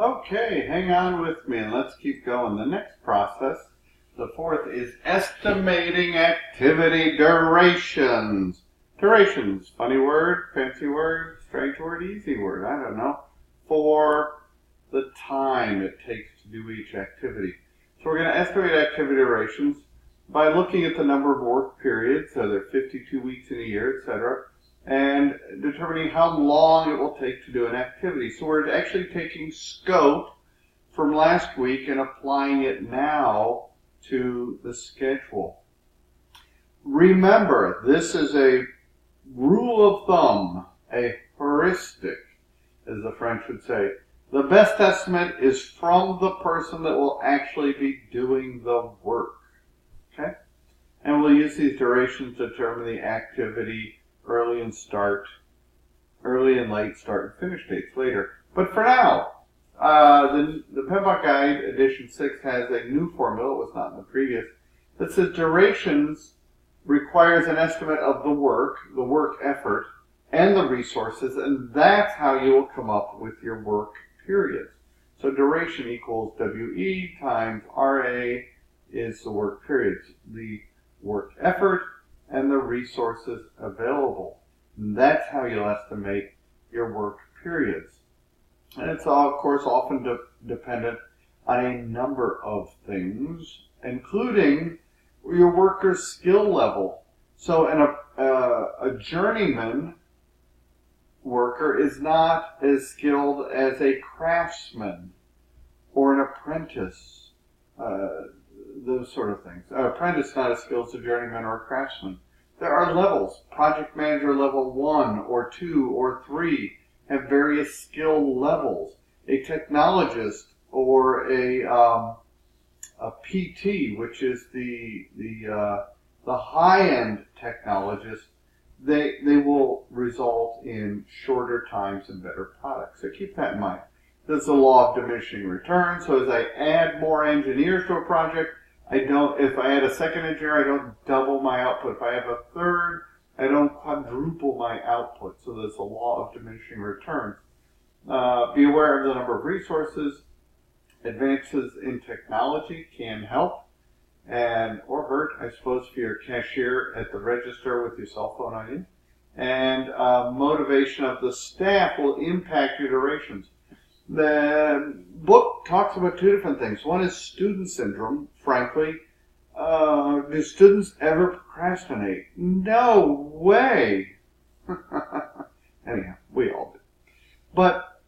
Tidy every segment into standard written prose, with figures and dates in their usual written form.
Okay, hang on with me and let's keep going. The next process, the fourth, is estimating activity durations. Durations, funny word, fancy word, strange word, easy word, I don't know, for the time it takes to do each activity. So we're going to estimate activity durations by looking at the number of work periods, so there are 52 weeks in a year, etc., and determining how long it will take to do an activity. So we're actually taking scope from last week and applying it now to the schedule. Remember, this is a rule of thumb, a heuristic, as the French would say. The best estimate is from the person that will actually be doing the work. Okay? And we'll use these durations to determine the activity early and late start and finish dates later. But for now, the PMBOK Guide edition 6 has a new formula, it was not in the previous, that says durations requires an estimate of the work effort, and the resources, and that's how you will come up with your work periods. So duration equals WE times RA is the work periods, the work effort, and the resources available. And that's how you'll estimate your work periods. And it's, of course, often dependent on a number of things, including your worker's skill level. So a journeyman worker is not as skilled as a craftsman or an apprentice, those sort of things. An apprentice is not as skilled as a journeyman or a craftsman. There are levels. Project manager level 1 or 2 or 3 have various skill levels. A technologist or a PT, which is the high-end technologist, they will result in shorter times and better products. So keep that in mind. There's the law of diminishing returns. So as I add more engineers to a project, if I add a second engineer, I don't double my output. If I have a third, I don't quadruple my output. So there's the law of diminishing returns. Be aware of the number of resources. Advances in technology can help or hurt, I suppose, for your cashier at the register with your cell phone on you. And motivation of the staff will impact your durations. The book talks about two different things. One is student syndrome, frankly. Do students ever procrastinate? No way! Anyhow, we all do. But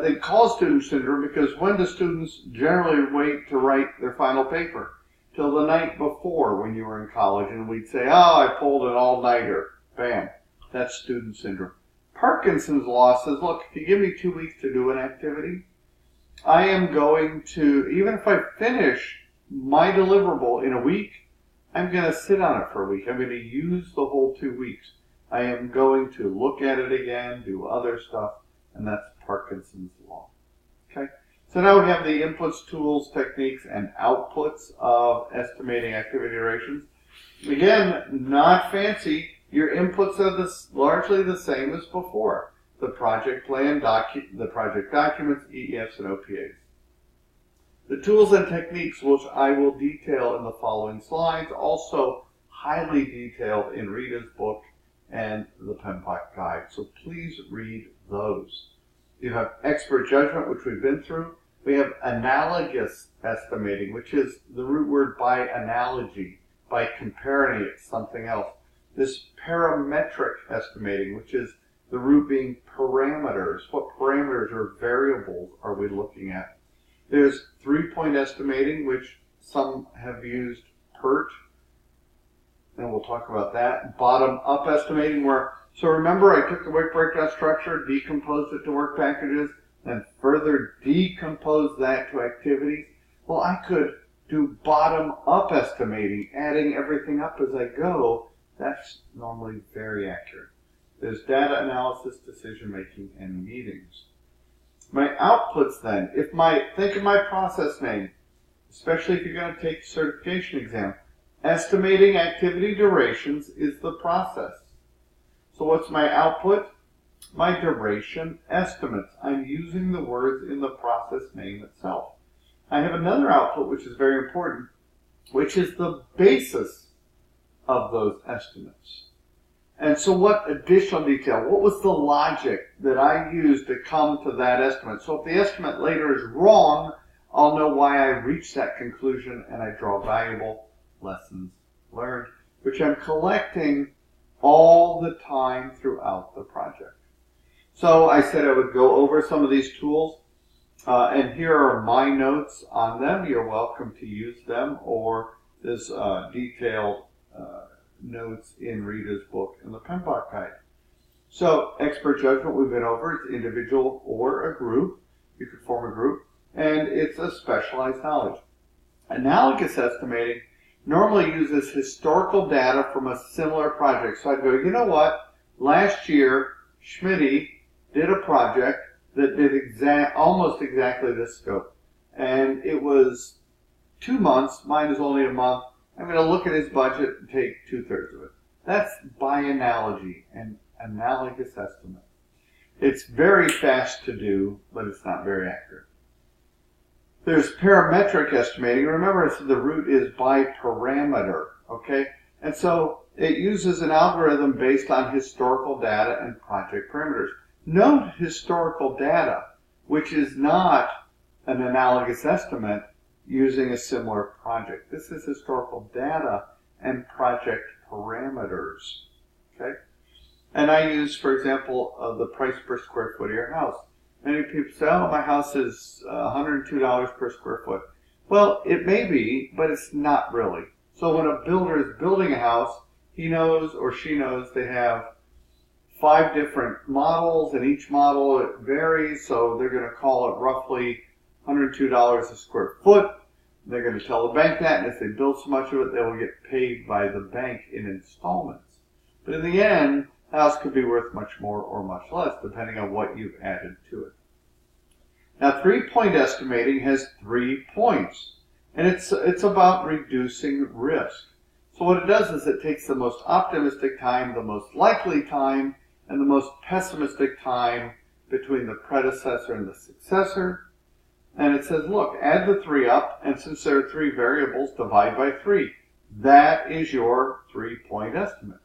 they call student syndrome because when do students generally wait to write their final paper? Till the night before when you were in college, and we'd say, oh, I pulled an all-nighter. Bam. That's student syndrome. Parkinson's law says, look, if you give me 2 weeks to do an activity, I am going to, even if I finish my deliverable in a week, I'm going to sit on it for a week. I'm going to use the whole 2 weeks. I am going to look at it again, do other stuff, and that's Parkinson's law. Okay? So now we have the inputs, tools, techniques, and outputs of estimating activity durations. Again, not fancy. Your inputs are largely the same as before. The project plan, the project documents, EEFs, and OPAs. The tools and techniques, which I will detail in the following slides, also highly detailed in Rita's book and the PMBOK Guide. So please read those. You have expert judgment, which we've been through. We have analogous estimating, which is the root word by analogy, by comparing it to something else. This parametric estimating, which is the root being parameters. What parameters or variables are we looking at? There's 3-point estimating, which some have used PERT, and we'll talk about that. Bottom-up estimating, so remember I took the work breakdown structure, decomposed it to work packages, and further decomposed that to activities. Well, I could do bottom-up estimating, adding everything up as I go. That's normally very accurate. There's data analysis, decision-making, and meetings. My outputs then, think of my process name, especially if you're going to take the certification exam. Estimating activity durations is the process. So what's my output? my duration estimates. I'm using the words in the process name itself. I have another output which is very important, which is the basis of those estimates. And so what additional detail, what was the logic that I used to come to that estimate? So if the estimate later is wrong, I'll know why I reached that conclusion, and I draw valuable lessons learned, which I'm collecting all the time throughout the project. So I said I would go over some of these tools, and here are my notes on them. You're welcome to use them, or this detailed notes in Rita's book in the PMBOK Guide. So expert judgment we've been over. It's individual or a group. You could form a group, and it's a specialized knowledge. Analogous estimating normally uses historical data from a similar project. So I'd go, you know what? Last year, Schmitty did a project that did almost exactly this scope. And it was 2 months. Mine is only a month. I'm going to look at his budget and take 2/3 of it. That's by analogy, an analogous estimate. It's very fast to do, but it's not very accurate. There's parametric estimating. Remember, the root is by parameter, okay? And so it uses an algorithm based on historical data and project parameters. Note historical data, which is not an analogous estimate using a similar project. This is historical data and project parameters, okay? And I use, for example, the price per square foot of your house. Many people say, oh, my house is $102 per square foot. Well, it may be, but it's not really. So when a builder is building a house, he knows or she knows they have 5 different models, and each model it varies, so they're going to call it roughly $102 a square foot. They're going to tell the bank that, and if they build so much of it, they will get paid by the bank in installments. But in the end, the house could be worth much more or much less, depending on what you've added to it. Now, 3-point estimating has 3 points, and it's about reducing risk. So what it does is it takes the most optimistic time, the most likely time, and the most pessimistic time between the predecessor and the successor. And it says, look, add the 3 up, and since there are 3 variables, divide by 3. That is your 3-point estimate.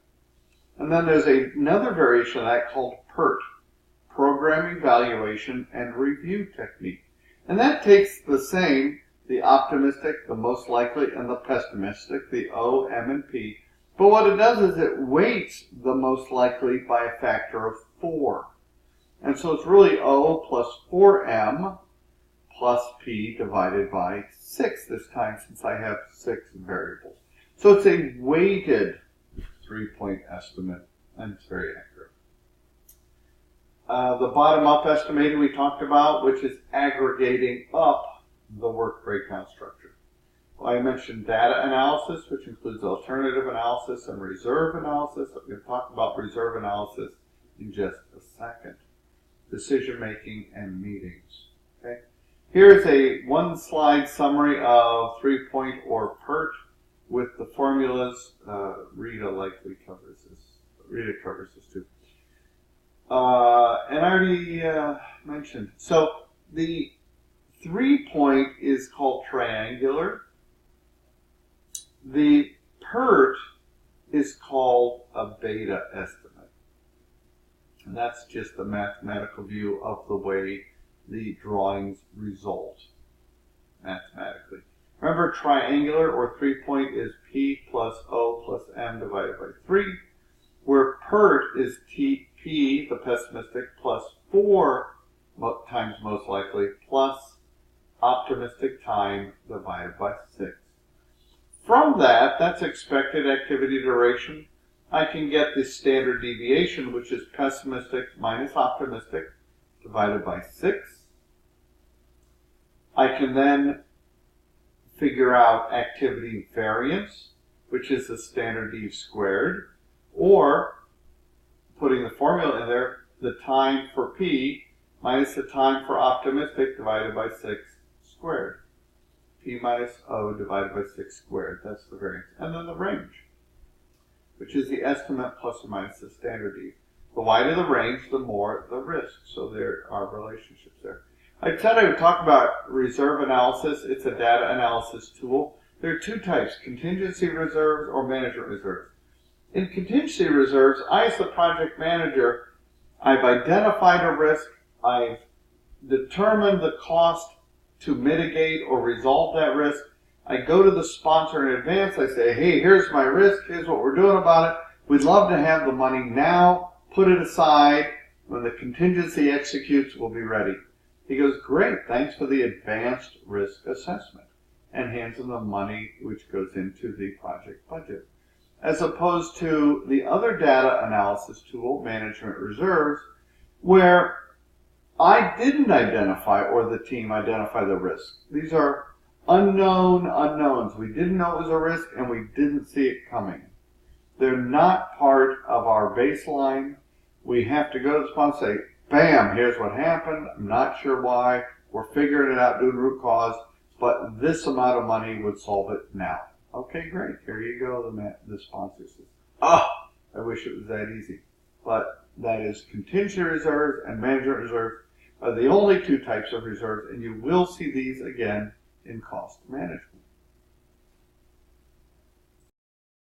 And then there's another variation of that called PERT, Program Evaluation and Review Technique. And that takes the same, the optimistic, the most likely, and the pessimistic, the O, M, and P. But what it does is it weights the most likely by a factor of 4. And so it's really O plus 4M plus P divided by 6 this time, since I have 6 variables. So it's a weighted 3-point estimate, and it's very accurate. The bottom-up estimating we talked about, which is aggregating up the work breakdown structure. Well, I mentioned data analysis, which includes alternative analysis and reserve analysis. I'm going to talk about reserve analysis in just a second. Decision-making and meetings. Okay. Here's a 1-slide summary of 3-point or PERT with the formulas. Rita likely covers this. Rita covers this too. And I already mentioned. So the 3-point is called triangular. The PERT is called a beta estimate. And that's just a mathematical view of the way the drawings result mathematically. Remember, triangular or 3-point is P plus O plus M divided by 3, where PERT is P, the pessimistic, plus 4 times most likely, plus optimistic time divided by 6. From that, that's expected activity duration. I can get the standard deviation, which is pessimistic minus optimistic, divided by 6. I can then figure out activity variance, which is the standard D squared, or, putting the formula in there, the time for P minus the time for optimistic divided by 6 squared. P minus O divided by 6 squared. That's the variance. And then the range, which is the estimate plus or minus the standard D. The wider the range, the more the risk. So there are relationships there. I said I would talk about reserve analysis. It's a data analysis tool. There are two types, contingency reserves or management reserves. In contingency reserves, I, as the project manager, I've identified a risk, I've determined the cost to mitigate or resolve that risk. I go to the sponsor in advance, I say, hey, here's my risk, here's what we're doing about it. We'd love to have the money now, put it aside. When the contingency executes, we'll be ready. He goes, great, thanks for the advanced risk assessment, and hands him the money which goes into the project budget. As opposed to the other data analysis tool, management reserves, where I didn't identify, or the team identify, the risk. These are unknown unknowns. We didn't know it was a risk, and we didn't see it coming. They're not part of our baseline. We have to go to the sponsor and say, bam, here's what happened. I'm not sure why. We're figuring it out, doing root cause, but this amount of money would solve it now. Okay, great. Here you go, the sponsor says, oh, I wish it was that easy. But that is contingency reserves and management reserves are the only two types of reserves, and you will see these again in cost management.